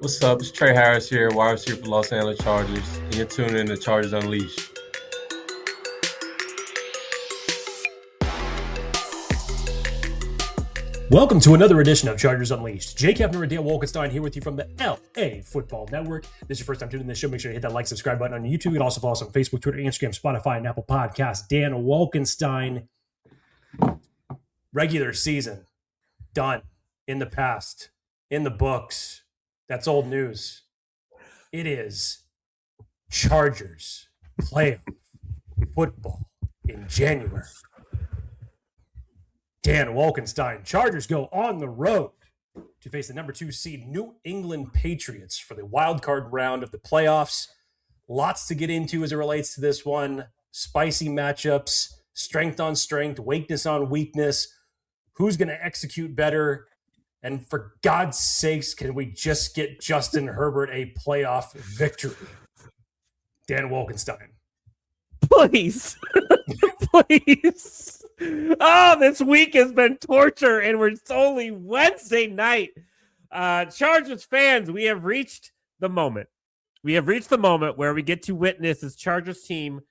What's up? It's Trey Harris here, wide receiver for Los Angeles Chargers. And you're tuning in to Chargers Unleashed. Welcome to another edition of Chargers Unleashed. Jake Hefner and Wolkenstein here with you from the LAFB Network. If this is your first time tuning in this show, make sure you hit that like, subscribe button on YouTube. You can also follow us on Facebook, Twitter, Instagram, Spotify, and Apple Podcasts. Dan Wolkenstein. Regular season. Done. In the past. In the books. That's old news. It is Chargers playoff football in January. Dan Wolkenstein. Chargers go on the road to face the number 2 seed New England Patriots for the wild card round of the playoffs. Lots to get into as it relates to this one. Spicy matchups, strength on strength, weakness on weakness. Who's going to execute better? And for God's sakes, can we just get Justin Herbert a playoff victory? Dan Wolkenstein. Please. Please. Oh, this week has been torture, and it's only Wednesday night. Chargers fans, we have reached the moment. We have reached the moment where we get to witness this Chargers team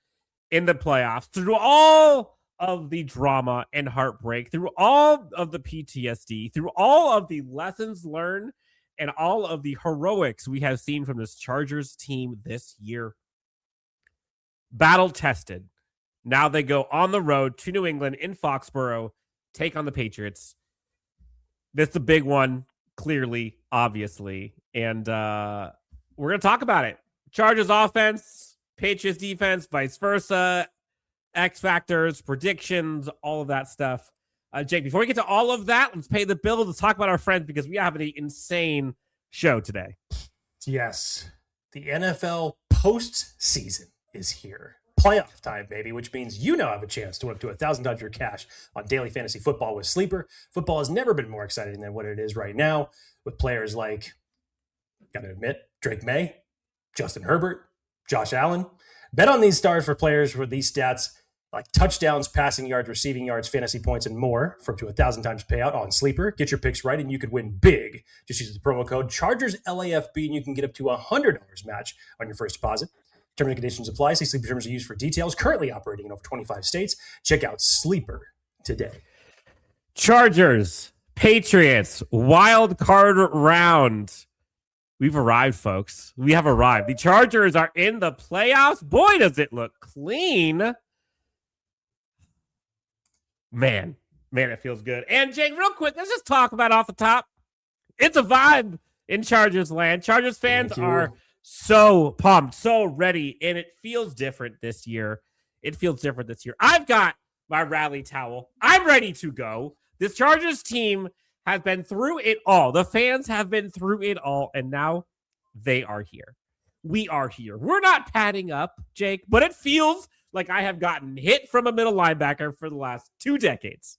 in the playoffs through all of the drama and heartbreak, through all of the PTSD, through all of the lessons learned, and all of the heroics we have seen from this Chargers team this year. Battle tested. Now they go on the road to New England in Foxborough, take on the Patriots. This is a big one, clearly, obviously. And we're going to talk about it. Chargers offense, Patriots defense, vice versa, X factors, predictions, all of that stuff. Jake, before we get to all of that, let's pay the bill. Let's talk about our friends because we have an insane show today. Yes, the NFL postseason is here. Playoff time, baby, which means you now have a chance to win up to $1,000 your cash on daily fantasy football with Sleeper. Football has never been more exciting than what it is right now with players like, gotta admit, Drake Maye, Justin Herbert, Josh Allen. Bet on these stars for players with these stats like touchdowns, passing yards, receiving yards, fantasy points, and more for up to 1,000 times payout on Sleeper. Get your picks right and you could win big. Just use the promo code Chargers LAFB and you can get up to $100 match on your first deposit. Terms and conditions apply. See Sleeper terms are used for details. Currently operating in over 25 states. Check out Sleeper today. Chargers, Patriots, wild card round. We've arrived, folks. We have arrived. The Chargers are in the playoffs. Boy, does it look clean. Man, it feels good. And Jake, real quick, let's just talk about off the top. It's a vibe in Chargers land. Chargers fans are so pumped, so ready, and it feels different this year. I've got my rally towel. I'm ready to go. This Chargers team has been through it all. The fans have been through it all, and now they are here. We are here. We're not padding up, Jake, but it feels like I have gotten hit from a middle linebacker for the last 2 decades.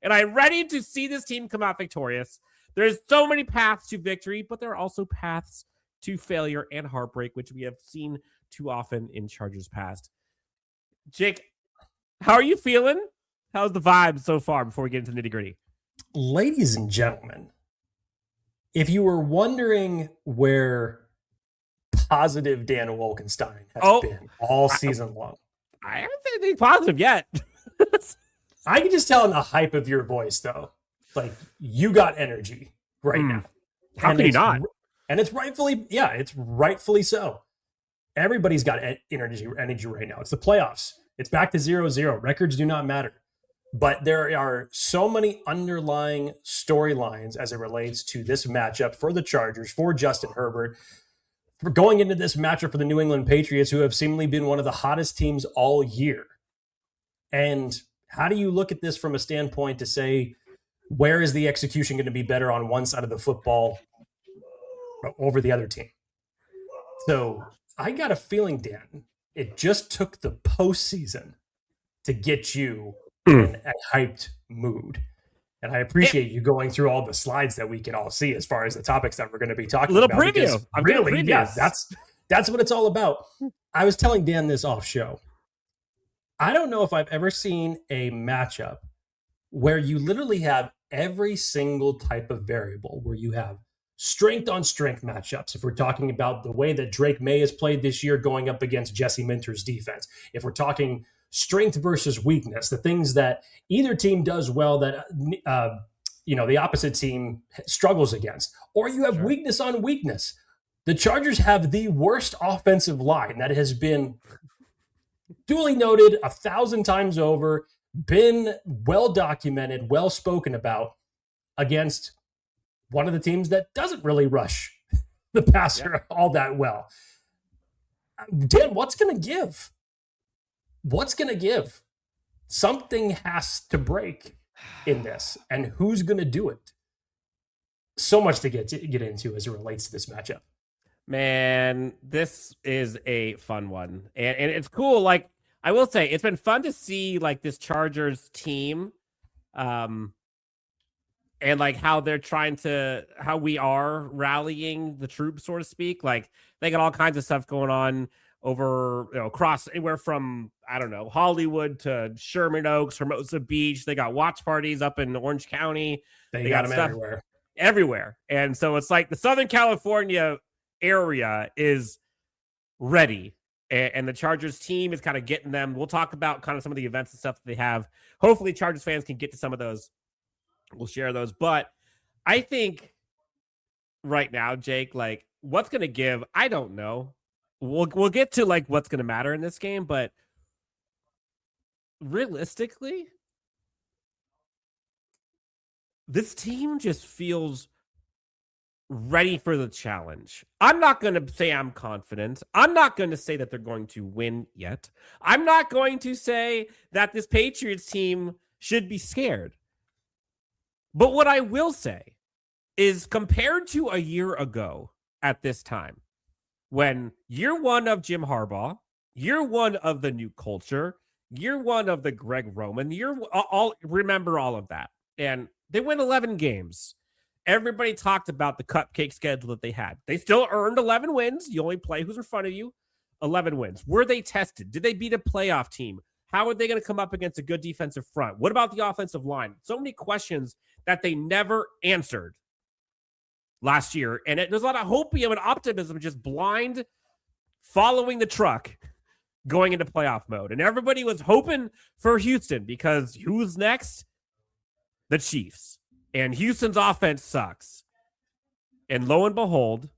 And I'm ready to see this team come out victorious. There's so many paths to victory, but there are also paths to failure and heartbreak, which we have seen too often in Chargers past. Jake, how are you feeling? How's the vibe so far before we get into nitty gritty? Ladies and gentlemen, if you were wondering where positive Dan Wolkenstein has been all season long, I haven't said anything positive yet. I can just tell in the hype of your voice, though, like you got energy right now. How can you not? And it's rightfully so. Everybody's got energy right now. It's the playoffs. It's back to 0-0. Records do not matter. But there are so many underlying storylines as it relates to this matchup for the Chargers, for Justin Herbert, for going into this matchup for the New England Patriots, who have seemingly been one of the hottest teams all year. And how do you look at this from a standpoint to say, where is the execution going to be better on one side of the football over the other team? So I got a feeling, Dan, it just took the postseason to get you in a hyped mood. And I appreciate you going through all the slides that we can all see as far as the topics that we're going to be talking about. Preview. Really, yeah, that's what it's all about. I was telling Dan this off show. I don't know if I've ever seen a matchup where you literally have every single type of variable, where you have strength on strength matchups. If we're talking about the way that Drake Maye has played this year going up against Jesse Minter's defense, if we're talking strength versus weakness, the things that either team does well that the opposite team struggles against, or you have weakness on weakness. The Chargers have the worst offensive line that has been duly noted 1,000 times over, been well documented, well spoken about against one of the teams that doesn't really rush the passer all that well. Dan, what's going to give? What's going to give? Something has to break in this, and who's going to do it? So much to get into as it relates to this matchup. Man, this is a fun one, and it's cool. Like, I will say, it's been fun to see like this Chargers team, and like how we are rallying the troops, so to speak. Like, they got all kinds of stuff going on over, across anywhere from, I don't know, Hollywood to Sherman Oaks, Hermosa Beach. They got watch parties up in Orange County. They got them stuff everywhere. And so it's like the Southern California area is ready, and the Chargers team is kind of getting them. We'll talk about kind of some of the events and stuff that they have. Hopefully Chargers fans can get to some of those. We'll share those. But I think right now, Jake, like, what's going to give, I don't know. We'll get to like what's going to matter in this game, but realistically, this team just feels ready for the challenge. I'm not going to say I'm confident. I'm not going to say that they're going to win yet. I'm not going to say that this Patriots team should be scared. But what I will say is, compared to a year ago at this time, when year one of Jim Harbaugh, year one of the new culture, year one of the Greg Roman, remember all of that. And they win 11 games. Everybody talked about the cupcake schedule that they had. They still earned 11 wins. You only play who's in front of you. 11 wins. Were they tested? Did they beat a playoff team? How are they going to come up against a good defensive front? What about the offensive line? So many questions that they never answered last year. And there's a lot of hopium and optimism, just blind following the truck going into playoff mode. And everybody was hoping for Houston, because who's next? The Chiefs. And Houston's offense sucks. And lo and behold,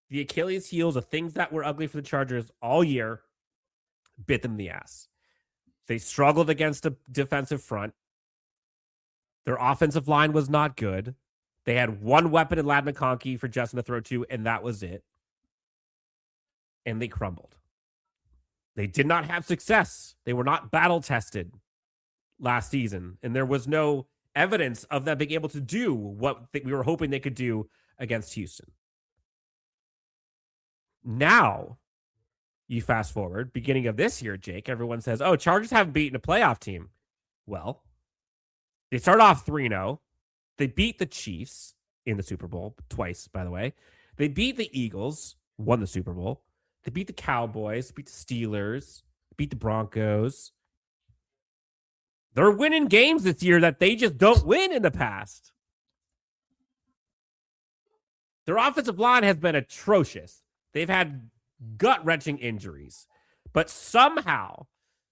the Achilles heels of things that were ugly for the Chargers all year bit them in the ass. They struggled against a defensive front. Their offensive line was not good. They had one weapon in Ladd McConkey for Justin to throw to, and that was it. And they crumbled. They did not have success. They were not battle-tested last season, and there was no evidence of them being able to do what we were hoping they could do against Houston. Now, you fast forward, beginning of this year, Jake, everyone says, oh, Chargers haven't beaten a playoff team. Well, they start off 3-0. They beat the Chiefs in the Super Bowl twice, by the way. They beat the Eagles, won the Super Bowl. They beat the Cowboys, beat the Steelers, beat the Broncos. They're winning games this year that they just don't win in the past. Their offensive line has been atrocious. They've had gut-wrenching injuries. But somehow,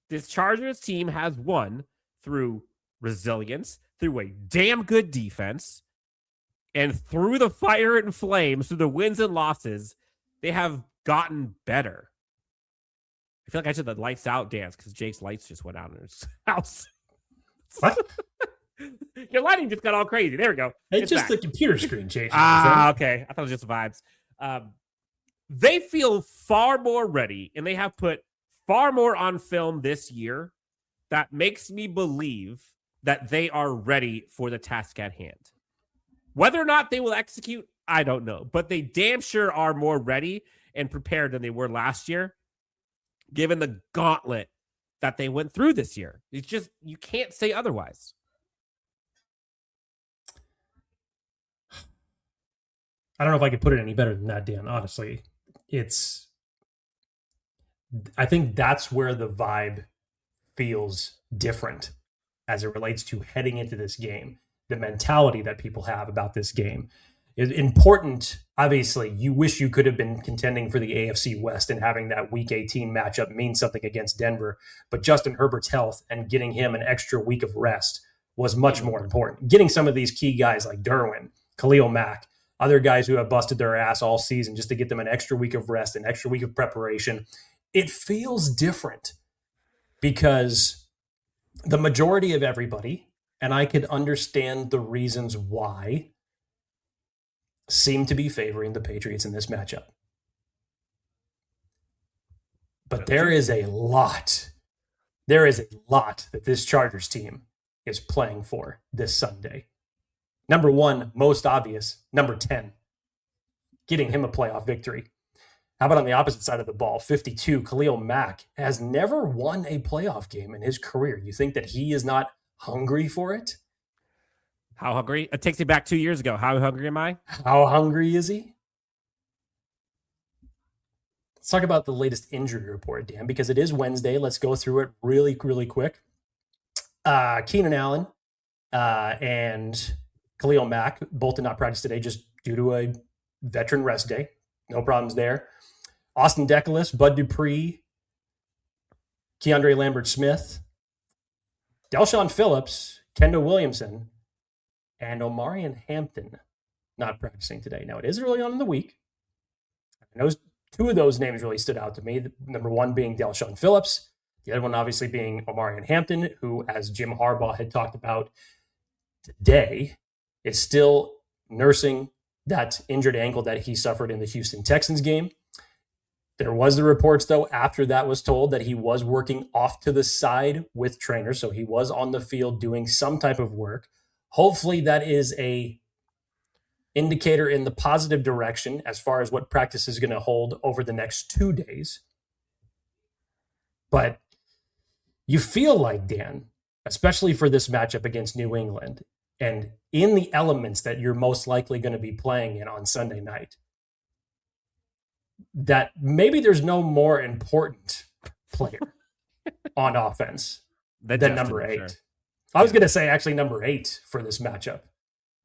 this Chargers team has won through resilience, through a damn good defense, and through the fire and flames, through the wins and losses, they have gotten better. I feel like I did the lights out dance because Jake's lights just went out in his house. What? Your lighting just got all crazy. There we go. It's just the computer screen changing. Okay. I thought it was just vibes. They feel far more ready, and they have put far more on film this year that makes me believe that they are ready for the task at hand. Whether or not they will execute, I don't know. But they damn sure are more ready and prepared than they were last year, given the gauntlet that they went through this year. It's just, you can't say otherwise. I don't know if I could put it any better than that, Dan. Honestly, I think that's where the vibe feels different as it relates to heading into this game. The mentality that people have about this game. Important, obviously, you wish you could have been contending for the AFC West, and having that Week 18 matchup mean something against Denver. But Justin Herbert's health and getting him an extra week of rest was much more important. Getting some of these key guys like Derwin, Khalil Mack, other guys who have busted their ass all season, just to get them an extra week of rest, an extra week of preparation. It feels different because the majority of everybody, and I could understand the reasons why, seem to be favoring the Patriots in this matchup. But there is a lot that this Chargers team is playing for this Sunday. Number one, most obvious, number 10, getting him a playoff victory. How about on the opposite side of the ball? 52, Khalil Mack has never won a playoff game in his career. You think that he is not hungry for it? How hungry? It takes me back 2 years ago. How hungry am I? How hungry is he? Let's talk about the latest injury report, Dan, because it is Wednesday. Let's go through it really, really quick. Keenan Allen and Khalil Mack both did not practice today just due to a veteran rest day. No problems there. Austin Deculus, Bud Dupree, Keandre Lambert-Smith, Delshon Phillips, Kendall Williamson, and Omarion Hampton not practicing today. Now, it is early on in the week. I know two of those names really stood out to me. The number one being Delshon Phillips, the other one obviously being Omarion Hampton, who, as Jim Harbaugh had talked about today, is still nursing that injured ankle that he suffered in the Houston Texans game. There was the reports, though, after that was told, that he was working off to the side with trainers, so he was on the field doing some type of work. Hopefully that is a indicator in the positive direction as far as what practice is going to hold over the next 2 days. But you feel like, Dan, especially for this matchup against New England, and in the elements that you're most likely going to be playing in on Sunday night, that maybe there's no more important player on offense than number 8. Sure. I was going to say actually number 8 for this matchup.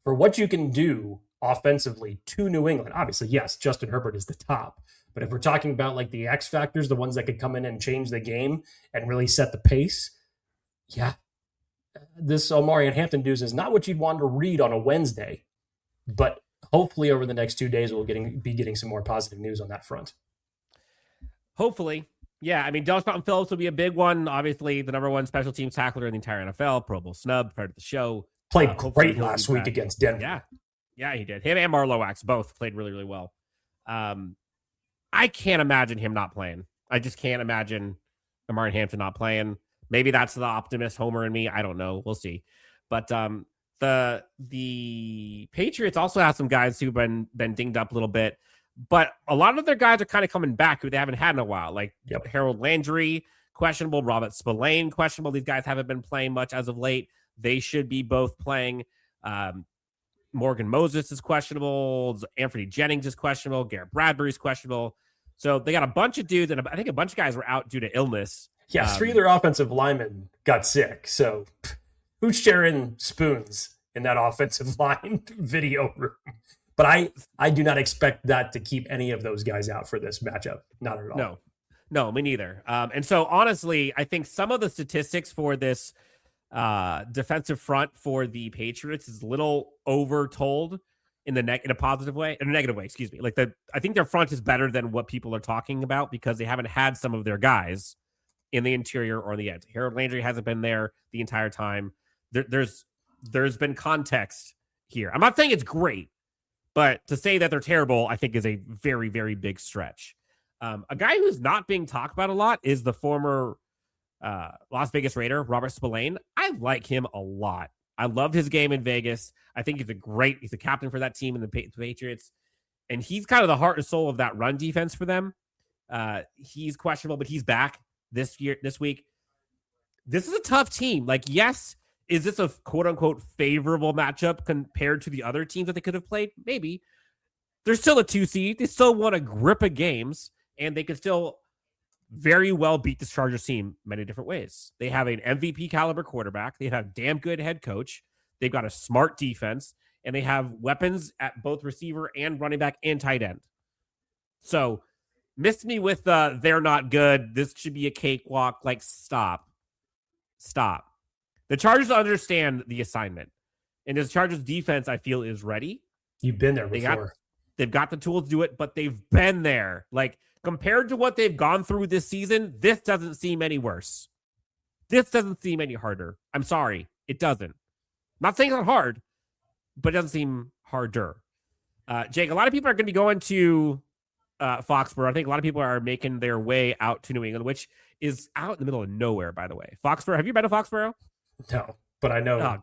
For what you can do offensively to New England, obviously, yes, Justin Herbert is the top. But if we're talking about like the X factors, the ones that could come in and change the game and really set the pace, yeah, this Omarion Hampton news is not what you'd want to read on a Wednesday. But hopefully over the next 2 days, we'll be getting some more positive news on that front. Hopefully. Yeah, I mean, Delshon Phillips will be a big one. Obviously, the number one special teams tackler in the entire NFL, Pro Bowl snub, part of the show. Played great last week against Denver. Yeah, he did. Him and Marlowax both played really, really well. I can't imagine him not playing. I just can't imagine Omarion Hampton not playing. Maybe that's the optimist homer in me. I don't know. We'll see. But the Patriots also have some guys who've been dinged up a little bit. But a lot of their guys are kind of coming back who they haven't had in a while. Like Harold Landry, questionable. Robert Spillane, questionable. These guys haven't been playing much as of late. They should be both playing. Morgan Moses is questionable. Anthony Jennings is questionable. Garrett Bradbury is questionable. So they got a bunch of dudes, and I think a bunch of guys were out due to illness. Yeah, 3 of their offensive linemen got sick. So who's sharing spoons in that offensive line video room? But I do not expect that to keep any of those guys out for this matchup. Not at all. No, me neither. And so honestly, I think some of the statistics for this defensive front for the Patriots is a little overtold in a positive way, in a negative way, excuse me. I think their front is better than what people are talking about because they haven't had some of their guys in the interior or on the edge. Harold Landry hasn't been there the entire time. There's been context here. I'm not saying it's great, but to say that they're terrible, I think is a very, very big stretch. A guy who's not being talked about a lot is the former Las Vegas Raider, Robert Spillane. I like him a lot. I loved his game in Vegas. I think he's a captain for that team in the Patriots. And he's kind of the heart and soul of that run defense for them. He's questionable, but he's back this week. This is a tough team. Yes, is this a quote unquote favorable matchup compared to the other teams that they could have played? Maybe. They're still a 2 seed. They still won a grip of games, and they could still very well beat this Chargers team many different ways. They have an MVP caliber quarterback. They have a damn good head coach. They've got a smart defense, and they have weapons at both receiver and running back and tight end. So miss me with they're not good. This should be a cakewalk. Like, stop. The Chargers understand the assignment. And this Chargers defense, I feel, is ready. You've been there before. They've got the tools to do it, but they've been there. Like, compared to what they've gone through this season, this doesn't seem any worse. This doesn't seem any harder. I'm sorry. It doesn't. I'm not saying it's not hard, but it doesn't seem harder. Jake, a lot of people are going to be going to Foxborough. I think a lot of people are making their way out to New England, which is out in the middle of nowhere, by the way. Foxborough. Have you been to Foxborough? No, but I know.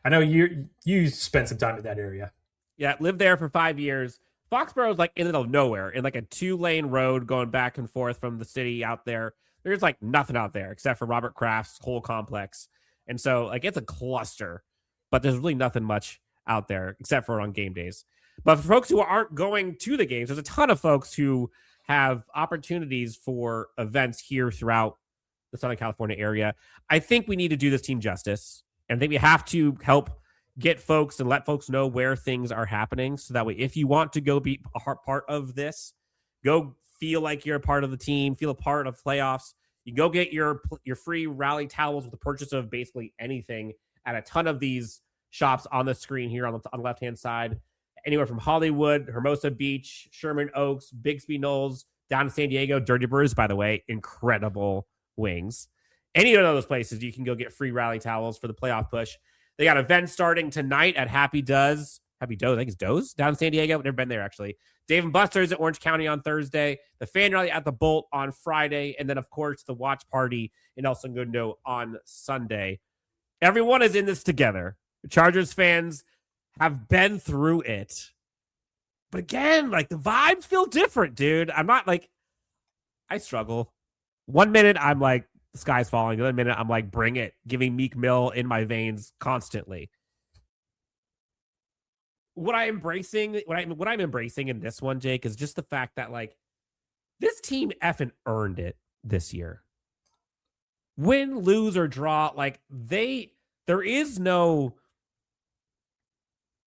I know you spent some time in that area. Yeah, lived there for 5 years. Foxborough is like in the middle of nowhere, in like a 2-lane road going back and forth from the city out there. There's like nothing out there except for Robert Kraft's whole complex. And so like it's a cluster, but there's really nothing much out there except for on game days. But for folks who aren't going to the games, there's a ton of folks who have opportunities for events here throughout the Southern California area. I think we need to do this team justice. And I think we have to help get folks and let folks know where things are happening. So that way, if you want to go be a part of this, go feel like you're a part of the team, feel a part of playoffs. You go get your free rally towels with the purchase of basically anything at a ton of these shops on the screen here on the left-hand side. Anywhere from Hollywood, Hermosa Beach, Sherman Oaks, Bixby Knolls, down to San Diego. Dirty Birds, by the way, incredible wings. Any of those places, you can go get free rally towels for the playoff push. They got events starting tonight at Happy Does, I think it's Doe's, down in San Diego. Never been there, actually. Dave & Buster's at Orange County on Thursday. The Fan Rally at the Bolt on Friday. And then, of course, the Watch Party in El Segundo on Sunday. Everyone is in this together. The Chargers fans have been through it. But again, like, the vibes feel different, dude. I'm not like, I struggle. 1 minute, I'm like, the sky's falling. The other minute, I'm like, bring it. Giving Meek Mill in my veins constantly. What I'm embracing in this one, Jake, is just the fact that, like, this team effing earned it this year. Win, lose, or draw, like, there is no,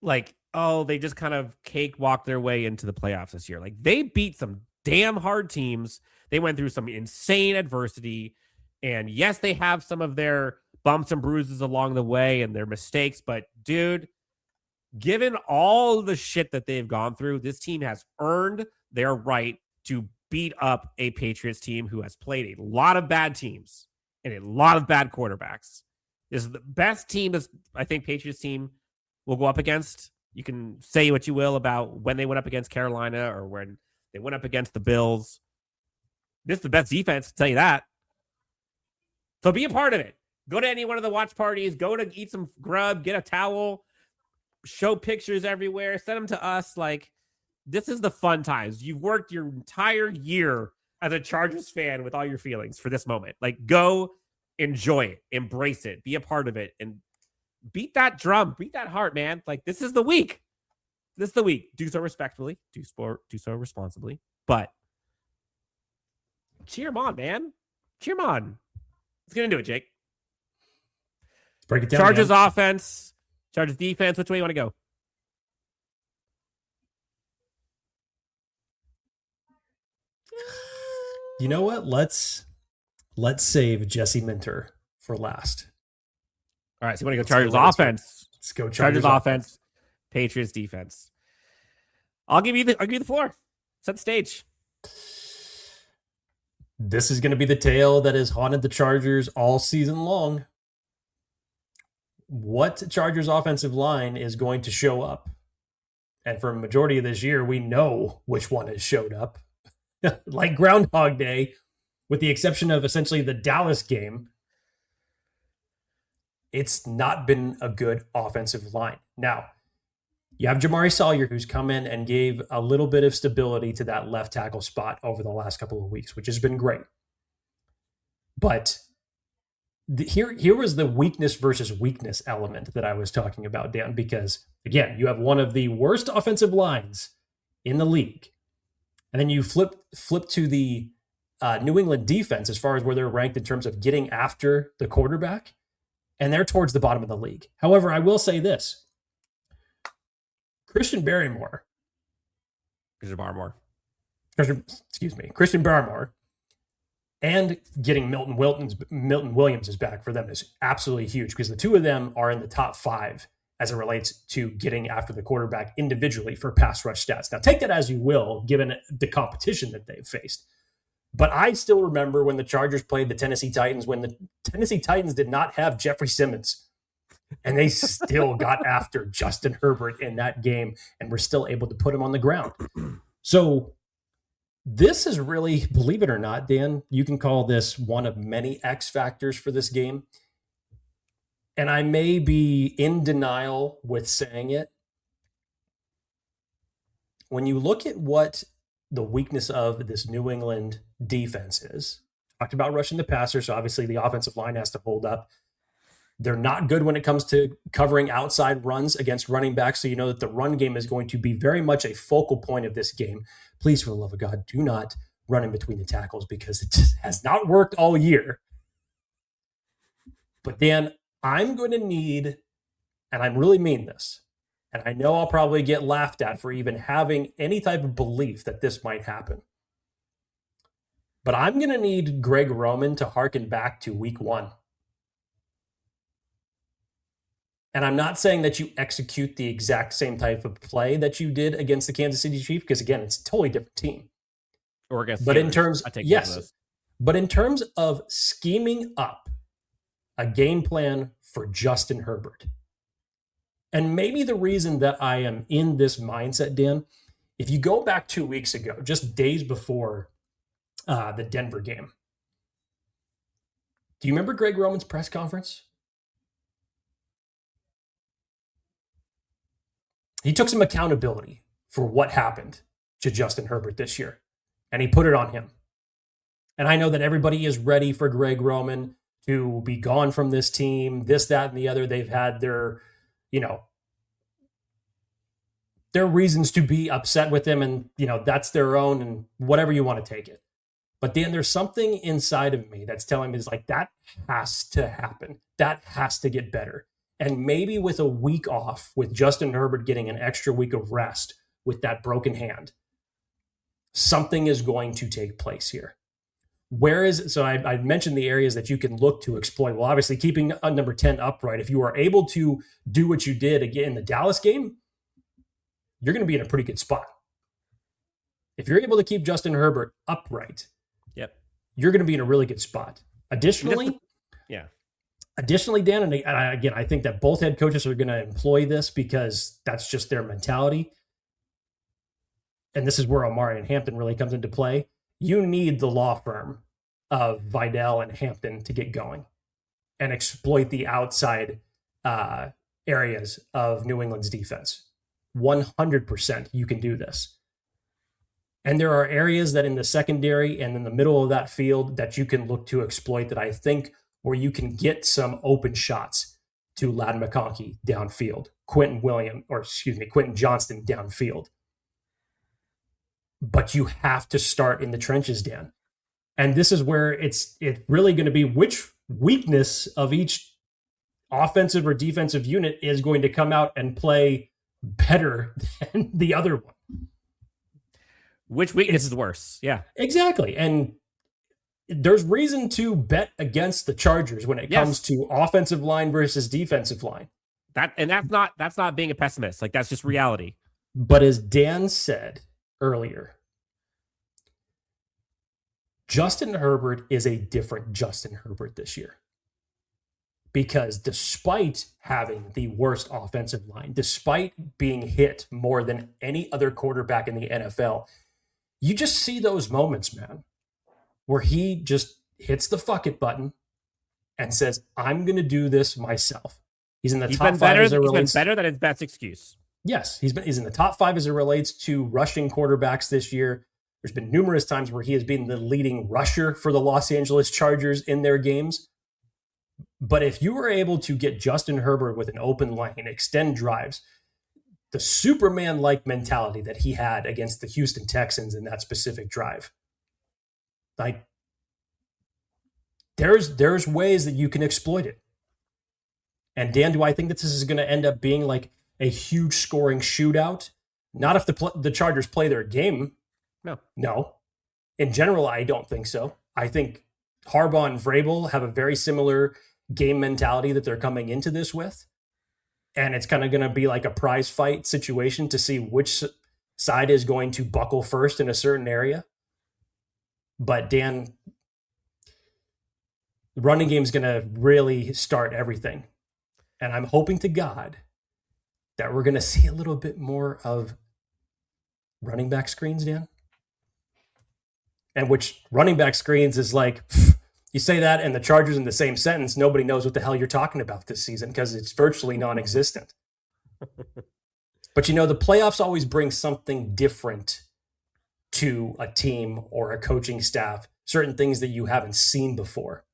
like, oh, they just kind of cakewalk their way into the playoffs this year. Like, they beat some damn hard teams. They went through some insane adversity. And yes, they have some of their bumps and bruises along the way and their mistakes. But, dude, given all the shit that they've gone through, this team has earned their right to beat up a Patriots team who has played a lot of bad teams and a lot of bad quarterbacks. This is the best team that I think Patriots team will go up against. You can say what you will about when they went up against Carolina or when they went up against the Bills. This is the best defense, I'll tell you that. So be a part of it. Go to any one of the watch parties. Go to eat some grub. Get a towel. Show pictures everywhere. Send them to us. Like, this is the fun times. You've worked your entire year as a Chargers fan with all your feelings for this moment. Like, go enjoy it. Embrace it. Be a part of it. And beat that drum. Beat that heart, man. Like, this is the week. This is the week. Do so respectfully. Do so responsibly. But cheer them on, man. Cheer them on. Let's get into it, Jake. Let's break it down. Chargers offense, Chargers defense. Which way you want to go? You know what? Let's save Jesse Minter for last. All right, so you want to go Chargers offense? Let's go Chargers offense, Patriots defense. I'll give you the floor. Set the stage. This is going to be the tale that has haunted the Chargers all season long. What Chargers offensive line is going to show up? And for a majority of this year, we know which one has showed up. Like Groundhog Day, with the exception of essentially the Dallas game, it's not been a good offensive line. Now, you have Jamari Sawyer, who's come in and gave a little bit of stability to that left tackle spot over the last couple of weeks, which has been great. But here was the weakness versus weakness element that I was talking about, Dan, because, again, you have one of the worst offensive lines in the league. And then you flip to the New England defense as far as where they're ranked in terms of getting after the quarterback, and they're towards the bottom of the league. However, I will say this. Christian Barrymore. Christian Barmore, and getting Milton Williams is back for them is absolutely huge because the two of them are in the top 5 as it relates to getting after the quarterback individually for pass rush stats. Now, take that as you will, given the competition that they've faced. But I still remember when the Chargers played the Tennessee Titans, when the Tennessee Titans did not have Jeffrey Simmons, and they still got after Justin Herbert in that game and were still able to put him on the ground. So this is really, believe it or not, Dan, you can call this one of many X factors for this game. And I may be in denial with saying it. When you look at what the weakness of this New England defense is, talked about rushing the passer, so obviously the offensive line has to hold up. They're not good when it comes to covering outside runs against running backs, so you know that the run game is going to be very much a focal point of this game. Please, for the love of God, do not run in between the tackles because it just has not worked all year. But Dan, I'm going to need, and I really mean this, and I know I'll probably get laughed at for even having any type of belief that this might happen, but I'm going to need Greg Roman to harken back to week 1. And I'm not saying that you execute the exact same type of play that you did against the Kansas City Chiefs, because again, it's a totally different team. Or against but Steelers. in terms, yes, but in terms of scheming up a game plan for Justin Herbert, and maybe the reason that I am in this mindset, Dan, if you go back 2 weeks ago, just days before the Denver game, do you remember Greg Roman's press conference? He took some accountability for what happened to Justin Herbert this year, and he put it on him. And I know that everybody is ready for Greg Roman to be gone from this team, this, that, and the other. They've had their reasons to be upset with him, and, that's their own, and whatever you want to take it. But then there's something inside of me that's telling me, it's like, that has to happen. That has to get better. And maybe with a week off, with Justin Herbert getting an extra week of rest with that broken hand, something is going to take place here. So I mentioned the areas that you can look to exploit. Well, obviously, keeping number 10 upright. If you are able to do what you did again in the Dallas game, you're going to be in a pretty good spot. If you're able to keep Justin Herbert upright, you're going to be in a really good spot. Additionally, Dan, and again, I think that both head coaches are going to employ this because that's just their mentality. And this is where Omari and Hampton really comes into play. You need the law firm of Vidal and Hampton to get going and exploit the outside areas of New England's defense. 100% you can do this. And there are areas that in the secondary and in the middle of that field that you can look to exploit that I think where you can get some open shots to Ladd McConkey downfield, Quentin Johnston downfield. But you have to start in the trenches, Dan. And this is where it's really going to be which weakness of each offensive or defensive unit is going to come out and play better than the other one. Which weakness is worse? Yeah, exactly. And there's reason to bet against the Chargers when it comes to offensive line versus defensive line. That's not being a pessimist. Like, that's just reality. But as Dan said earlier, Justin Herbert is a different Justin Herbert this year. Because despite having the worst offensive line, despite being hit more than any other quarterback in the NFL, you just see those moments, man, where he just hits the fuck it button and says, I'm going to do this myself. He's in the top 5 as it relates. He's been better than his best excuse. Yes, he's in the top 5 as it relates to rushing quarterbacks this year. There's been numerous times where he has been the leading rusher for the Los Angeles Chargers in their games. But if you were able to get Justin Herbert with an open lane, extend drives, the Superman-like mentality that he had against the Houston Texans in that specific drive, like, there's ways that you can exploit it. And Dan, do I think that this is going to end up being like a huge scoring shootout. Not if the Chargers play their game. No. In general, I don't think so. I think Harbaugh and Vrabel have a very similar game mentality that they're coming into this with. And it's kind of going to be like a prize fight situation to see which side is going to buckle first in a certain area. But Dan, the running game is going to really start everything. And I'm hoping to God that we're going to see a little bit more of running back screens, Dan. And which running back screens is like, you say that and the Chargers in the same sentence, nobody knows what the hell you're talking about this season because it's virtually non-existent. But the playoffs always bring something different to a team or a coaching staff, certain things that you haven't seen before.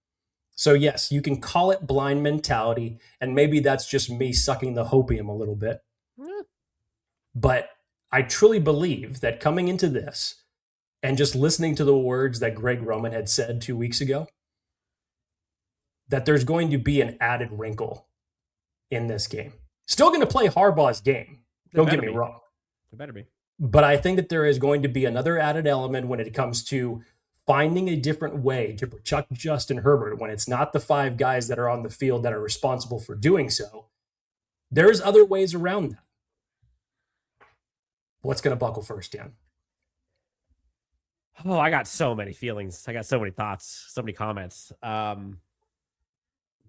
So yes, you can call it blind mentality, and maybe that's just me sucking the hopium a little bit. But I truly believe that coming into this and just listening to the words that Greg Roman had said 2 weeks ago, that there's going to be an added wrinkle in this game. Still going to play Harbaugh's game. Don't get me wrong. It better be. But I think that there is going to be another added element when it comes to finding a different way to protect Justin Herbert when it's not the 5 guys that are on the field that are responsible for doing so. There's other ways around that. What's going to buckle first, Dan? Oh, I got so many feelings. I got so many thoughts, so many comments. There's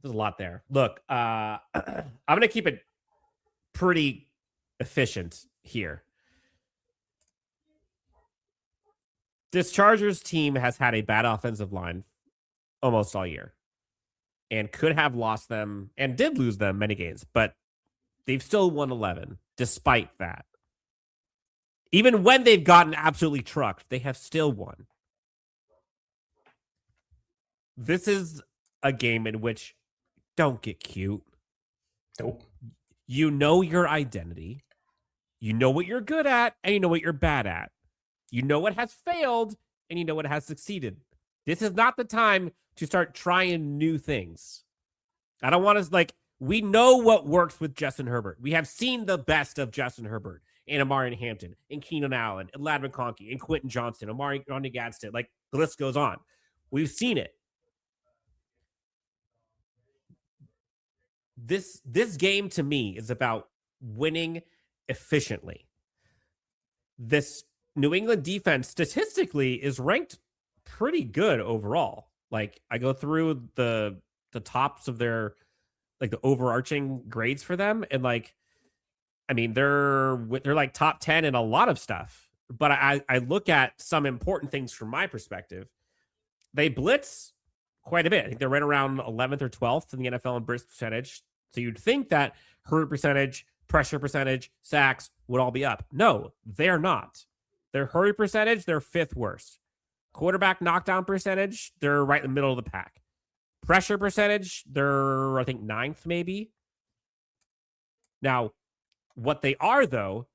a lot there. Look, I'm going to keep it pretty efficient here. This Chargers team has had a bad offensive line almost all year and could have lost them and did lose them many games, but they've still won 11 despite that. Even when they've gotten absolutely trucked, they have still won. This is a game in which don't get cute. Nope. You know your identity. You know what you're good at, and you know what you're bad at. You know what has failed, and you know what has succeeded. This is not the time to start trying new things. I don't want to, we know what works with Justin Herbert. We have seen the best of Justin Herbert and Amari Hampton and Keenan Allen and Ladd McConkey and Quentin Johnston, Amari Gadsden. The list goes on. We've seen it. This game to me is about winning efficiently. This New England defense statistically is ranked pretty good overall. I go through the tops of their the overarching grades for them, and they're top 10 in a lot of stuff. But I look at some important things from my perspective. They blitz quite a bit. I think they're right around 11th or 12th in the NFL in blitz percentage. So you'd think that hurt percentage, pressure percentage, sacks would all be up. No, they're not. Their hurry percentage, they're 5th worst. Quarterback knockdown percentage, they're right in the middle of the pack. Pressure percentage, they're, I think, 9th maybe. Now, what they are, though,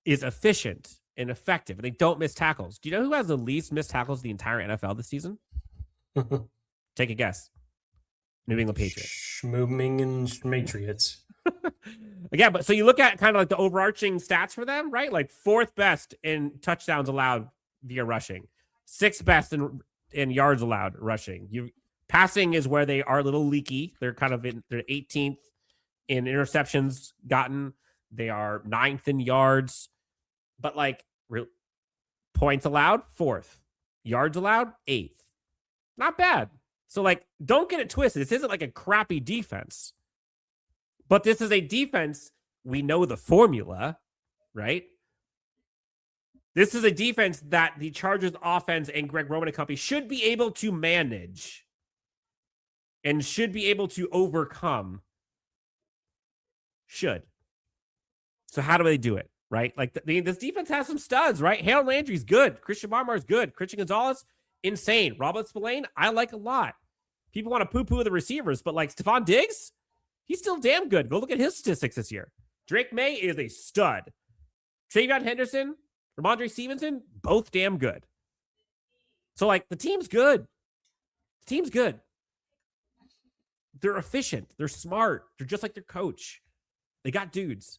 is efficient and effective, and they don't miss tackles. Do you know who has the least missed tackles in the entire NFL this season? Take a guess. New England Patriots. Schmooming and Patriots. Yeah, but so you look at kind of the overarching stats for them, right? 4th best in touchdowns allowed via rushing, 6th best in yards allowed rushing. Passing is where they are a little leaky. They're kind of they're 18th in interceptions gotten. They are 9th in yards, but points allowed, 4th, yards allowed, 8th. Not bad. So don't get it twisted. This isn't a crappy defense, but this is a defense. We know the formula, right? This is a defense that the Chargers offense and Greg Roman and company should be able to manage and should be able to overcome. Should. So how do they do it, right? This defense has some studs, right? Harold Landry's good. Christian Barmar's good. Christian Gonzalez, insane. Robert Spillane, I like a lot. People want to poo-poo the receivers, but Stephon Diggs, he's still damn good. Go look at his statistics this year. Drake Maye is a stud. Travion Henderson, Ramondre Stevenson, both damn good. So the team's good. The team's good. They're efficient. They're smart. They're just like their coach. They got dudes.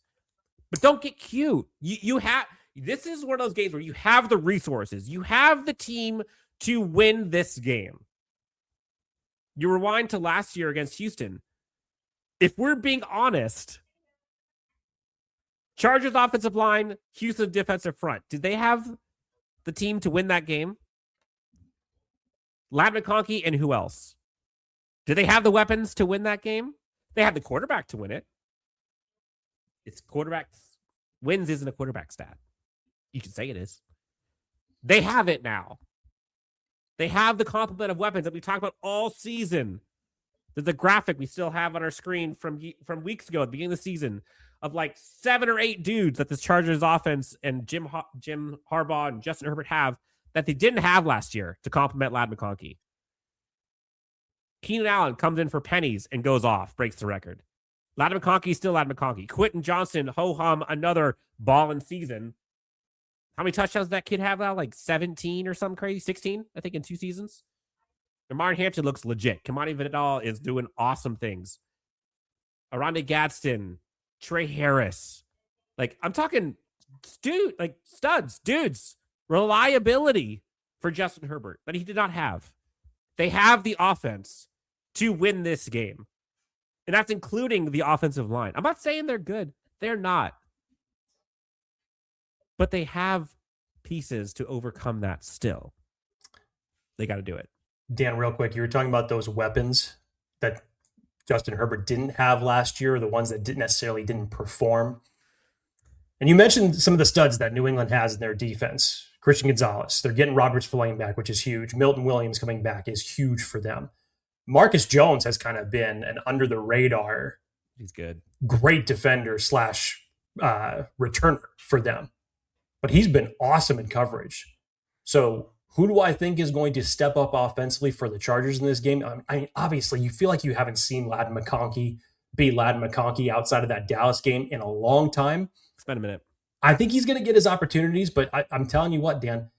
But don't get cute. You have this is one of those games where you have the resources. You have the team to win this game. You rewind to last year against Houston. If we're being honest, Chargers offensive line, Houston defensive front, did they have the team to win that game? Ladd McConkey and who else? Did they have the weapons to win that game? They had the quarterback to win it. It's quarterbacks. Wins isn't a quarterback stat. You can say it is. They have it now. They have the complement of weapons that we talked about all season. There's a graphic we still have on our screen from weeks ago at the beginning of the season of like 7 or 8 dudes that this Chargers offense and Jim Harbaugh and Justin Herbert have that they didn't have last year to complement Ladd McConkey. Keenan Allen comes in for pennies and goes off, breaks the record. Ladd McConkey still Ladd McConkey. Quentin Johnston, ho-hum, another ball in season. How many touchdowns does that kid have now? Like 17 or something crazy? 16, I think, in 2 seasons. Martin Hampton looks legit. Kamani Vidal is doing awesome things. Aronde Gadsden, Trey Harris. Like, I'm talking studs, dudes. Reliability for Justin Herbert that he did not have. They have the offense to win this game. And that's including the offensive line. I'm not saying they're good. They're not. But they have pieces to overcome that still. They got to do it. Dan, real quick, you were talking about those weapons that Justin Herbert didn't have last year, the ones that didn't perform. And you mentioned some of the studs that New England has in their defense. Christian Gonzalez, they're getting Robert Spillane back, which is huge. Milton Williams coming back is huge for them. Marcus Jones has kind of been an under the radar. He's good. Great defender / returner for them. But he's been awesome in coverage. So who do I think is going to step up offensively for the Chargers in this game? I mean, obviously, you feel like you haven't seen Ladd McConkey be Ladd McConkey outside of that Dallas game in a long time. It's been a minute. I think he's going to get his opportunities, but I'm telling you what, Dan,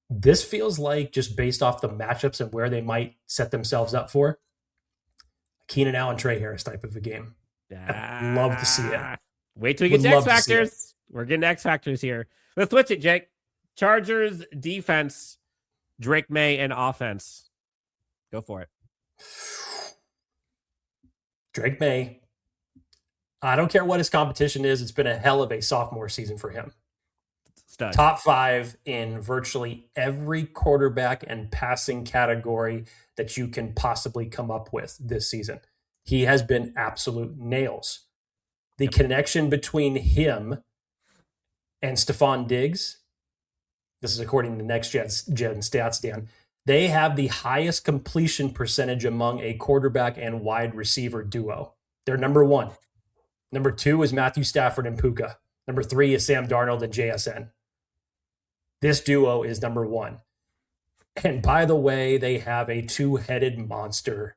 this feels like, just based off the matchups and where they might set themselves up for, Keenan Allen, Trey Harris type of a game. I'd love to see it. Wait till we get to X Factors. We're getting X Factors here. Let's switch it, Jake. Chargers defense, Drake Maye, and offense. Go for it. Drake Maye. I don't care what his competition is. It's been a hell of a sophomore season for him. Stud. Top 5 in virtually every quarterback and passing category that you can possibly come up with this season. He has been absolute nails. The connection between him and Stephon Diggs, this is according to Next Gen Stats, Dan, they have the highest completion percentage among a quarterback and wide receiver duo. They're number 1. Number 2 is Matthew Stafford and Puka. Number 3 is Sam Darnold and JSN. This duo is number 1. And by the way, they have a 2-headed monster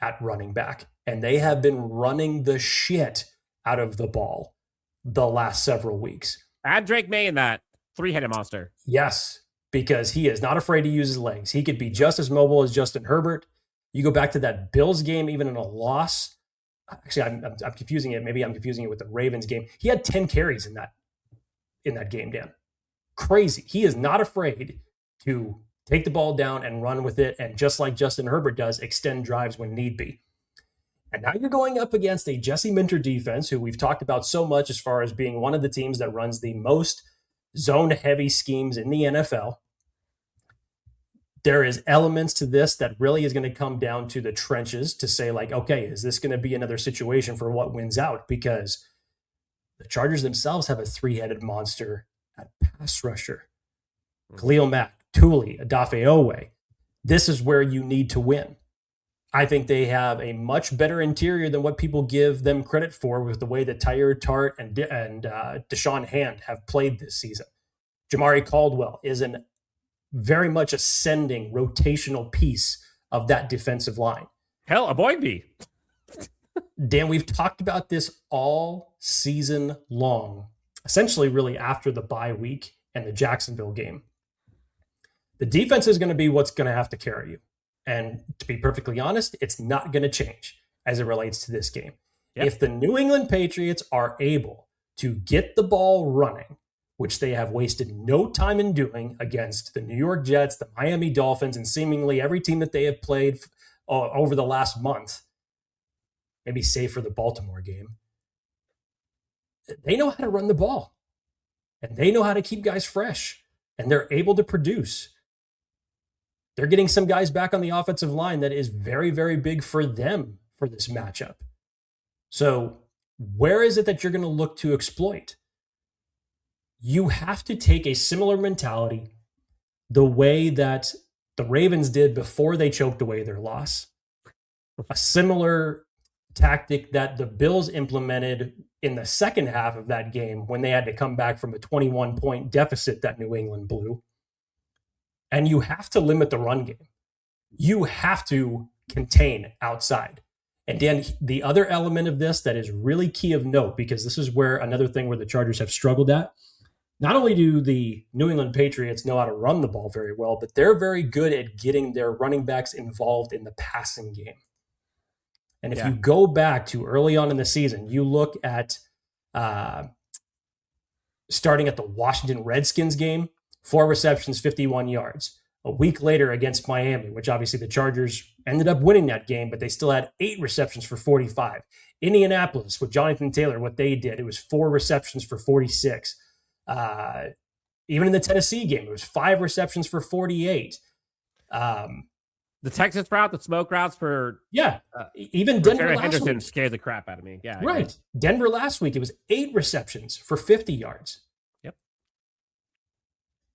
at running back. And they have been running the shit out of the ball the last several weeks. Add Drake Maye in that 3-headed monster. Yes, because he is not afraid to use his legs. He could be just as mobile as Justin Herbert. You go back to that Bills game, even in a loss. Actually, I'm confusing it. Maybe I'm confusing it with the Ravens game. He had 10 carries in that game, Dan. Crazy. He is not afraid to take the ball down and run with it, and just like Justin Herbert does, extend drives when need be. And now you're going up against a Jesse Minter defense, who we've talked about so much as far as being one of the teams that runs the most zone-heavy schemes in the NFL. There is elements to this that really is going to come down to the trenches to say, like, okay, is this going to be another situation for what wins out? Because the Chargers themselves have a 3-headed monster at pass rusher. Khalil Mack, Thule, Odafe. This is where you need to win. I think they have a much better interior than what people give them credit for with the way that Tyler Tart and Deshaun Hand have played this season. Jamari Caldwell is an very much ascending rotational piece of that defensive line. Hell, a Boynby. Dan, we've talked about this all season long, essentially really after the bye week and the Jacksonville game. The defense is going to be what's going to have to carry you. And to be perfectly honest, it's not going to change as it relates to this game. Yep. If the New England Patriots are able to get the ball running, which they have wasted no time in doing against the New York Jets, the Miami Dolphins, and seemingly every team that they have played over the last month, maybe save for the Baltimore game. They know how to run the ball, and they know how to keep guys fresh, and they're able to produce. They're getting some guys back on the offensive line that is very, very big for them for this matchup. So where is it that you're going to look to exploit? You have to take a similar mentality the way that the Ravens did before they choked away their loss. A similar tactic that the Bills implemented in the second half of that game when they had to come back from a 21-point deficit that New England blew. And you have to limit the run game. You have to contain outside. And Dan, the other element of this that is really key of note, because this is where another thing where the Chargers have struggled at, not only do the New England Patriots know how to run the ball very well, but they're very good at getting their running backs involved in the passing game. And if you go back to early on in the season, you look at starting at the Washington Redskins game, 4 receptions, 51 yards. A week later against Miami, which obviously the Chargers ended up winning that game, but they still had 8 receptions for 45. Indianapolis with Jonathan Taylor, what they did, it was 4 receptions for 46. Even in the Tennessee game, it was 5 receptions for 48. The Texas route, the smoke routes for even Denver last Henderson week scares the crap out of me. Yeah, right. Denver last week, it was 8 receptions for 50 yards. Yep.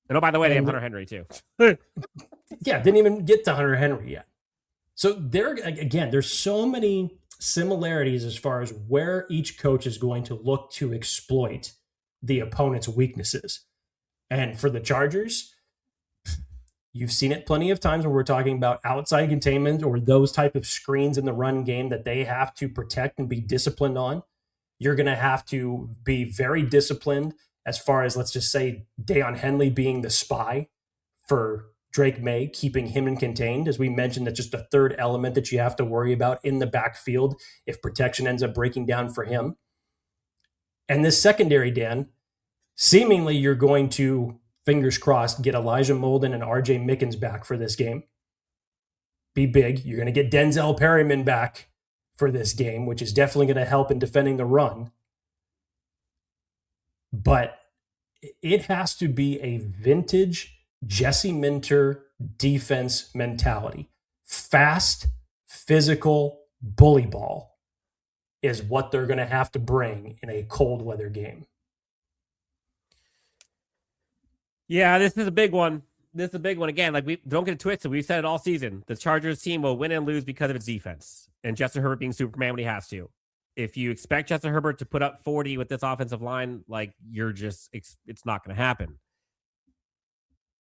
And oh, by the way, they have Hunter Henry too. Didn't even get to Hunter Henry yet. So there's so many similarities as far as where each coach is going to look to exploit the opponent's weaknesses. And for the Chargers, you've seen it plenty of times when we're talking about outside containment or those type of screens in the run game that they have to protect and be disciplined on. You're going to have to be very disciplined as far as, let's just say, Deion Henley being the spy for Drake Maye, keeping him in contained. As we mentioned, that's just a third element that you have to worry about in the backfield if protection ends up breaking down for him. And this secondary, Dan, seemingly you're going to, fingers crossed, get Elijah Molden and RJ Mickens back for this game. Be big. You're going to get Denzel Perryman back for this game, which is definitely going to help in defending the run. But it has to be a vintage Jesse Minter defense mentality. Fast, physical, bully ball is what they're going to have to bring in a cold weather game. Yeah, this is a big one. Again, like, we don't get it twisted. We've said it all season. The Chargers team will win and lose because of its defense and Justin Herbert being Superman when he has to. If you expect Justin Herbert to put up 40 with this offensive line, like, it's not going to happen.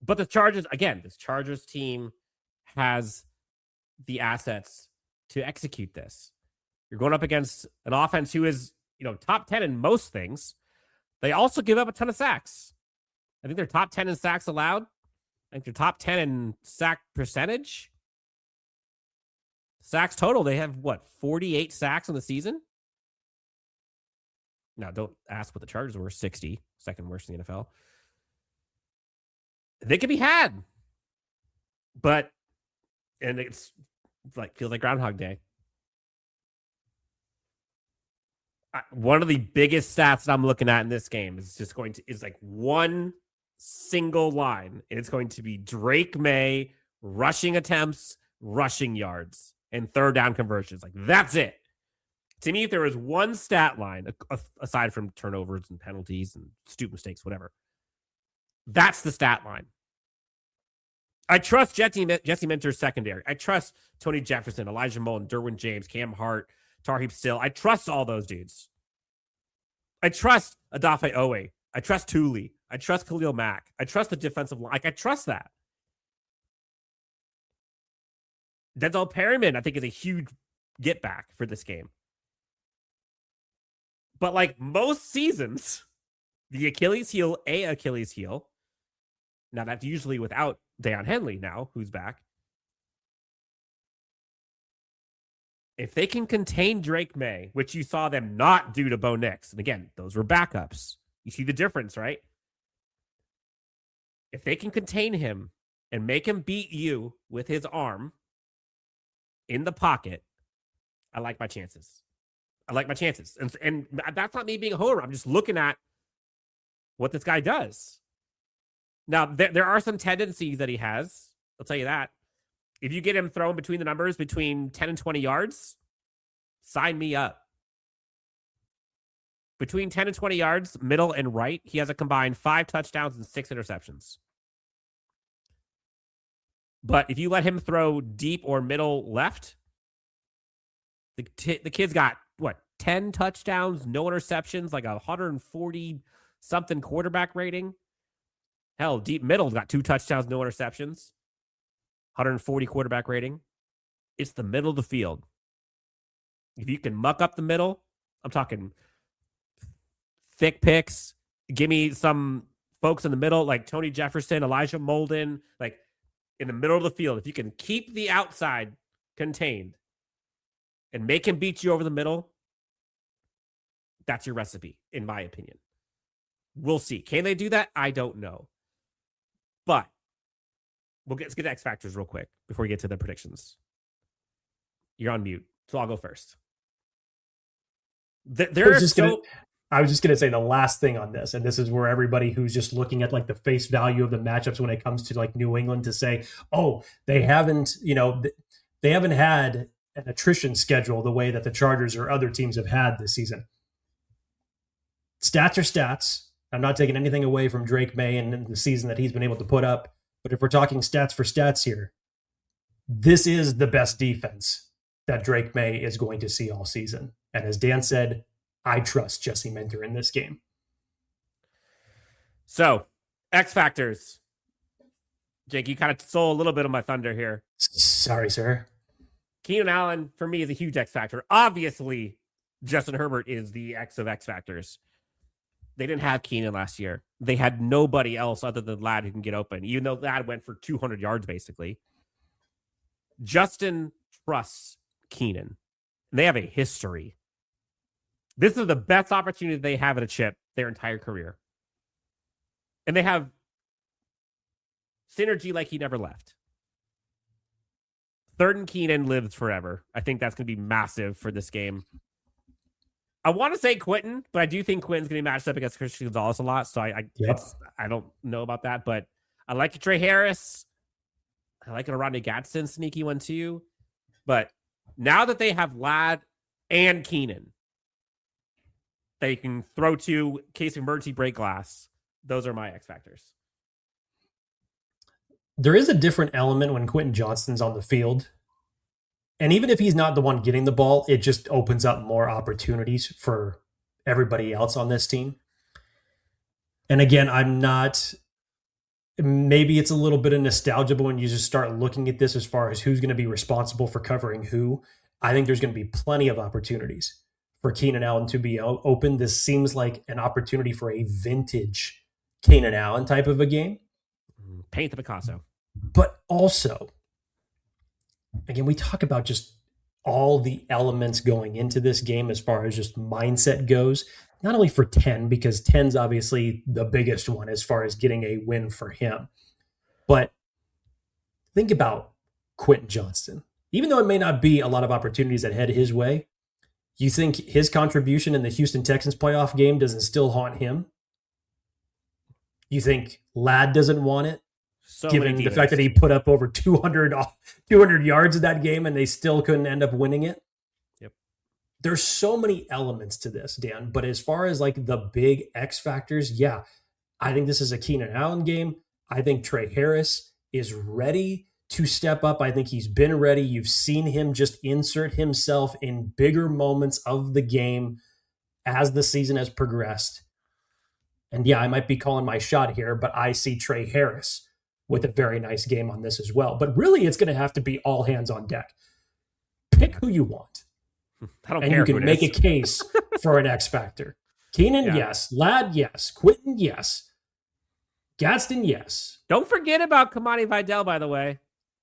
But the Chargers, again, this Chargers team has the assets to execute this. You're going up against an offense who is, top 10 in most things. They also give up a ton of sacks. I think they're top 10 in sacks allowed. I think they're top 10 in sack percentage. Sacks total, they have, 48 sacks in the season? Now, don't ask what the Chargers were. 60, second worst in the NFL. They could be had. And it's like, feels like Groundhog Day. One of the biggest stats that I'm looking at in this game is like one single line. And it's going to be Drake Maye rushing attempts, rushing yards, and third down conversions. Like, that's it. To me, if there was one stat line, aside from turnovers and penalties and stupid mistakes, whatever, that's the stat line. I trust Jesse Minter's secondary. I trust Tony Jefferson, Elijah Molden, Derwin James, Cam Hart, Tarheeb Still. I trust all those dudes. I trust Odafe Owe. I trust Thule. I trust Khalil Mack. I trust the defensive line. Like, I trust that. Denzel Perryman, I think, is a huge get back for this game. But like most seasons, the Achilles heel, now that's usually without Deion Henley now, who's back. If they can contain Drake Maye, which you saw them not do to Bo Nix, and again, those were backups. You see the difference, right? If they can contain him and make him beat you with his arm in the pocket, I like my chances. And that's not me being a homer. I'm just looking at what this guy does. Now, there are some tendencies that he has. I'll tell you that. If you get him thrown between the numbers between 10 and 20 yards, sign me up. Between 10 and 20 yards, middle and right, he has a combined 5 touchdowns and 6 interceptions. But if you let him throw deep or middle left, the kid's got, 10 touchdowns, no interceptions, like 140-something quarterback rating. Hell, deep middle's got 2 touchdowns, no interceptions, 140 quarterback rating. It's the middle of the field. If you can muck up the middle, I'm talking thick picks. Give me some folks in the middle, like Tony Jefferson, Elijah Molden, like in the middle of the field. If you can keep the outside contained and make him beat you over the middle, that's your recipe, in my opinion. We'll see. Can they do that? I don't know. But let's get to X Factors real quick before we get to the predictions. You're on mute, so I'll go first. I was just going to say the last thing on this, and this is where everybody who's just looking at like the face value of the matchups when it comes to like New England to say, oh, they haven't had an attrition schedule the way that the Chargers or other teams have had this season. Stats are stats. I'm not taking anything away from Drake Maye and the season that he's been able to put up. But if we're talking stats for stats here, this is the best defense that Drake Maye is going to see all season. And as Dan said, I trust Jesse Minter in this game. So, X Factors. Jake, you kind of stole a little bit of my thunder here. Sorry, sir. Keenan Allen, for me, is a huge X Factor. Obviously, Justin Herbert is the X of X Factors. They didn't have Keenan last year. They had nobody else other than Ladd who can get open, even though Ladd went for 200 yards, basically. Justin trusts Keenan. They have a history. This is the best opportunity they have at a chip their entire career. And they have synergy like he never left. Third and Keenan lives forever. I think that's going to be massive for this game. I want to say Quentin, but I do think Quentin's going to be matched up against Christian Gonzalez a lot. So I don't know about that, but I like Trey Harris. I like a Rodney Gadsden sneaky one too. But now that they have Ladd and Keenan, they can throw to in case of emergency break glass. Those are my X Factors. There is a different element when Quentin Johnston's on the field. And even if he's not the one getting the ball, it just opens up more opportunities for everybody else on this team. And again, maybe it's a little bit of nostalgia, but when you just start looking at this as far as who's going to be responsible for covering who, I think there's going to be plenty of opportunities for Keenan Allen to be open. This seems like an opportunity for a vintage Keenan Allen type of a game. Paint the Picasso. But also, again, we talk about just all the elements going into this game as far as just mindset goes, not only for 10, because 10's obviously the biggest one as far as getting a win for him. But think about Quentin Johnston. Even though it may not be a lot of opportunities that head his way, you think his contribution in the Houston Texans playoff game doesn't still haunt him? You think Ladd doesn't want it? Given the fact that he put up over 200 yards in that game and they still couldn't end up winning it. Yep. There's so many elements to this, Dan. But as far as like the big X factors, yeah, I think this is a Keenan Allen game. I think Trey Harris is ready to step up. I think he's been ready. You've seen him just insert himself in bigger moments of the game as the season has progressed. And yeah, I might be calling my shot here, but I see Trey Harris with a very nice game on this as well. But really, it's going to have to be all hands on deck. Pick who you want. I don't and care you can make a case for an X factor. Keenan, yes. Ladd, yes. Quentin, yes. Gadsden, yes. Don't forget about Kamani Vidal, by the way.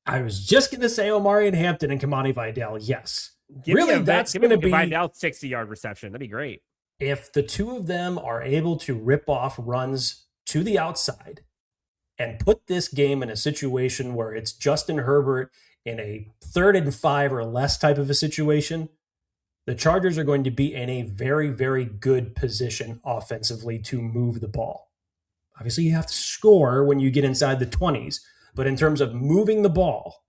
I was just going to say Omarion Hampton and Kamani Vidal, yes. That's going to be Vidal 60-yard reception. That'd be great. If the two of them are able to rip off runs to the outside and put this game in a situation where it's Justin Herbert in a 3rd and 5 or less type of a situation, the Chargers are going to be in a very, very good position offensively to move the ball. Obviously, you have to score when you get inside the 20s, but in terms of moving the ball,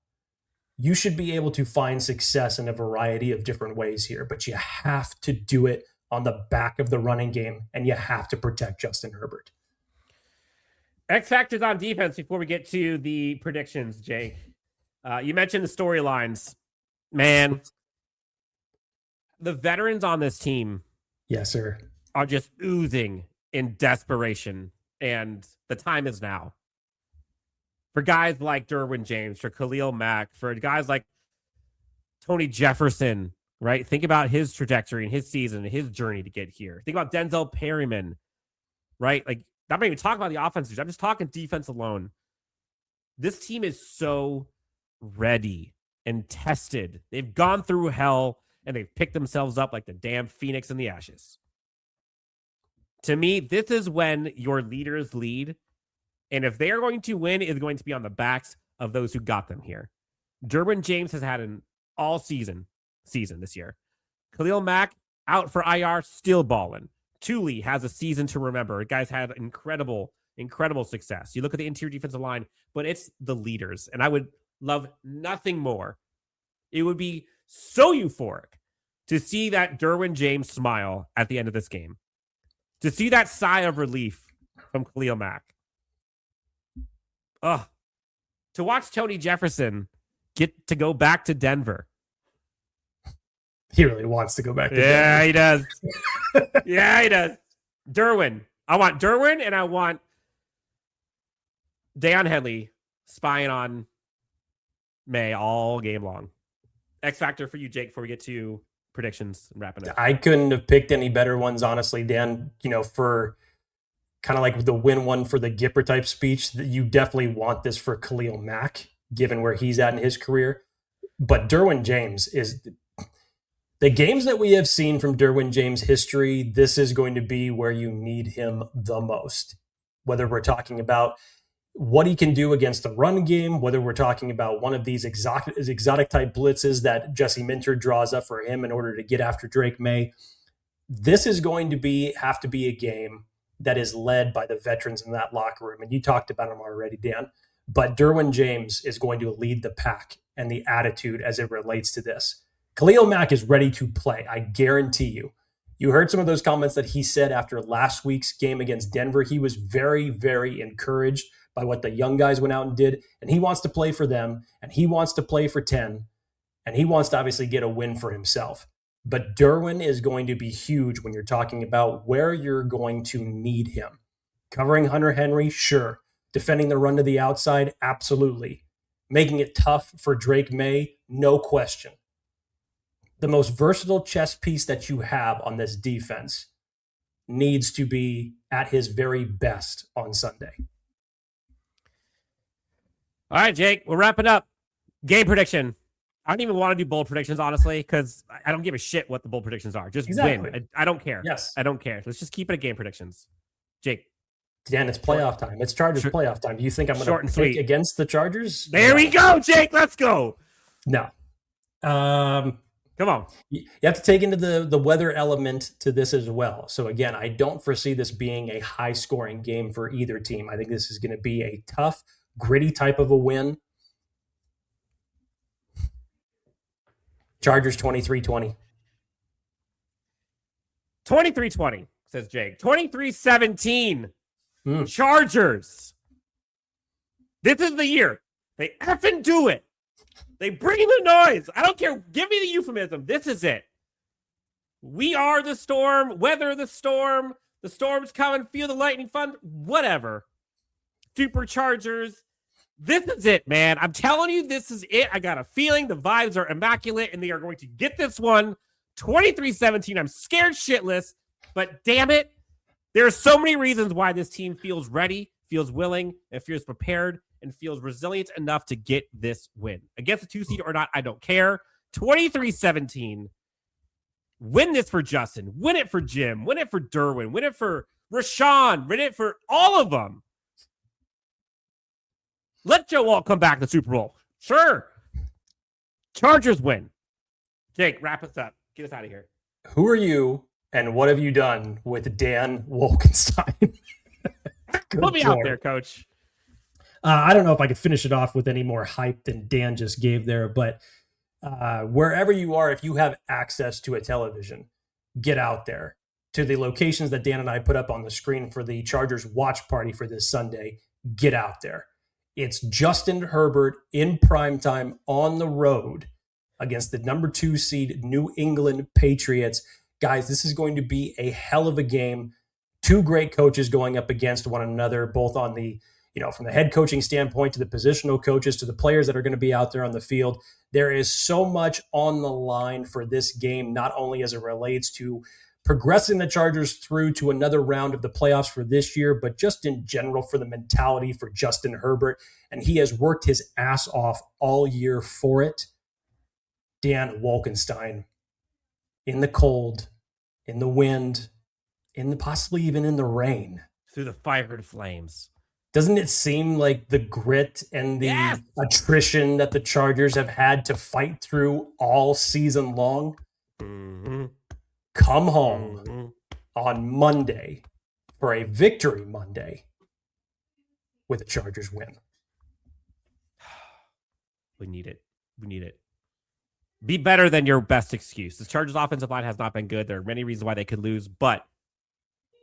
you should be able to find success in a variety of different ways here, but you have to do it on the back of the running game, and you have to protect Justin Herbert. X factors on defense before we get to the predictions, Jake. You mentioned the storylines. Man, the veterans on this team, yes, sir, are just oozing in desperation, and the time is now. For guys like Derwin James, for Khalil Mack, for guys like Tony Jefferson, right? Think about his trajectory and his season and his journey to get here. Think about Denzel Perryman, right? Like, I'm not even talking about the offense. I'm just talking defense alone. This team is so ready and tested. They've gone through hell and they've picked themselves up like the damn phoenix in the ashes. To me, this is when your leaders lead. And if they are going to win, it's going to be on the backs of those who got them here. Derwin James has had an all season this year. Khalil Mack out for IR, still balling. Thule has a season to remember. Guys had incredible success. You look at the interior defensive line, but it's the leaders. And I would love nothing more. It would be so euphoric to see that Derwin James smile at the end of this game. To see that sigh of relief from Khalil Mack. To watch Tony Jefferson get to go back to Denver. He really wants to go back to Denver. Yeah, he does. Yeah, he does. Derwin. I want Derwin, and I want Deion Henley spying on May all game long. X factor for you, Jake, before we get to predictions and wrapping up. I couldn't have picked any better ones, honestly, Dan. For kind of like the win one for the Gipper type speech, that you definitely want this for Khalil Mack, given where he's at in his career. But Derwin James is the games that we have seen from Derwin James' history. This is going to be where you need him the most, whether we're talking about what he can do against the run game, whether we're talking about one of these exotic type blitzes that Jesse Minter draws up for him in order to get after Drake Maye. This is going to have to be a game that is led by the veterans in that locker room. And you talked about them already, Dan. But Derwin James is going to lead the pack and the attitude as it relates to this. Khalil Mack is ready to play. I guarantee you. You heard some of those comments that he said after last week's game against Denver. He was very, very encouraged by what the young guys went out and did. And he wants to play for them. And he wants to play for 10. And he wants to obviously get a win for himself. But Derwin is going to be huge when you're talking about where you're going to need him. Covering Hunter Henry, sure. Defending the run to the outside, absolutely. Making it tough for Drake Maye, no question. The most versatile chess piece that you have on this defense needs to be at his very best on Sunday. All right, Jake, we're wrapping up. Game prediction. I don't even want to do bold predictions, honestly, because I don't give a shit what the bold predictions are. Just win. I don't care. Yes. I don't care. Let's just keep it at game predictions. Jake. Dan, it's playoff time. It's Chargers playoff time. Do you think I'm going to pick against the Chargers? There we go, Jake. Let's go. No. Come on. You have to take into the weather element to this as well. So, again, I don't foresee this being a high-scoring game for either team. I think this is going to be a tough, gritty type of a win. Chargers 23-20. 23-20, says Jake. 23-17. Chargers. This is the year. They effing do it. They bring the noise. I don't care. Give me the euphemism. This is it. We are the storm. Weather the storm. The storm's coming. Feel the lightning. Fun. Whatever. Superchargers. This is it, man. I'm telling you, this is it. I got a feeling the vibes are immaculate, and they are going to get this one 23-17. I'm scared shitless, but damn it, there are so many reasons why this team feels ready, feels willing, and feels prepared, and feels resilient enough to get this win. Against a 2-seed or not, I don't care. 23-17. Win this for Justin. Win it for Jim. Win it for Derwin. Win it for Rashawn. Win it for all of them. Let Joe Alt come back to the Super Bowl. Sure. Chargers win. Jake, wrap us up. Get us out of here. Who are you and what have you done with Dan Wolkenstein? Put me out there, coach. I don't know if I could finish it off with any more hype than Dan just gave there, but wherever you are, if you have access to a television, get out there to the locations that Dan and I put up on the screen for the Chargers watch party for this Sunday. Get out there. It's Justin Herbert in primetime on the road against the number 2 seed New England Patriots. Guys, this is going to be a hell of a game. 2 great coaches going up against one another, both on the, from the head coaching standpoint to the positional coaches to the players that are going to be out there on the field. There is so much on the line for this game, not only as it relates to progressing the Chargers through to another round of the playoffs for this year, but just in general for the mentality for Justin Herbert. And he has worked his ass off all year for it. Dan Wolkenstein, in the cold, in the wind, possibly even in the rain. Through the fire and flames. Doesn't it seem like the grit and the attrition that the Chargers have had to fight through all season long? Mm-hmm. Come home on Monday for a victory Monday with a Chargers win. We need it. Be better than your best excuse. The Chargers offensive line has not been good. There are many reasons why they could lose, but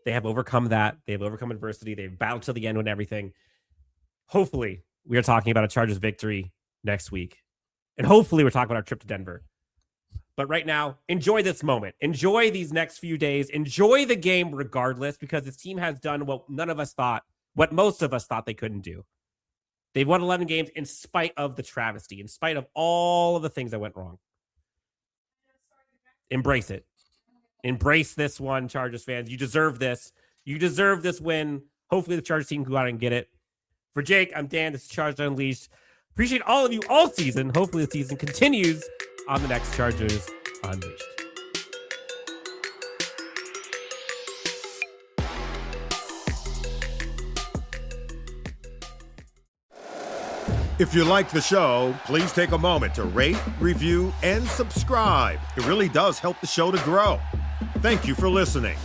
they have overcome that. They have overcome adversity. They've battled to the end with everything. Hopefully, we are talking about a Chargers victory next week. And hopefully, we're talking about our trip to Denver. But right now, enjoy this moment. Enjoy these next few days. Enjoy the game regardless, because this team has done what most of us thought they couldn't do. They've won 11 games in spite of the travesty, in spite of all of the things that went wrong. Embrace it. Embrace this one, Chargers fans. You deserve this. You deserve this win. Hopefully the Chargers team can go out and get it. For Jake, I'm Dan. This is Chargers Unleashed. Appreciate all of you all season. Hopefully the season continues on the next Chargers Unleashed. If you like the show, please take a moment to rate, review, and subscribe. It really does help the show to grow. Thank you for listening.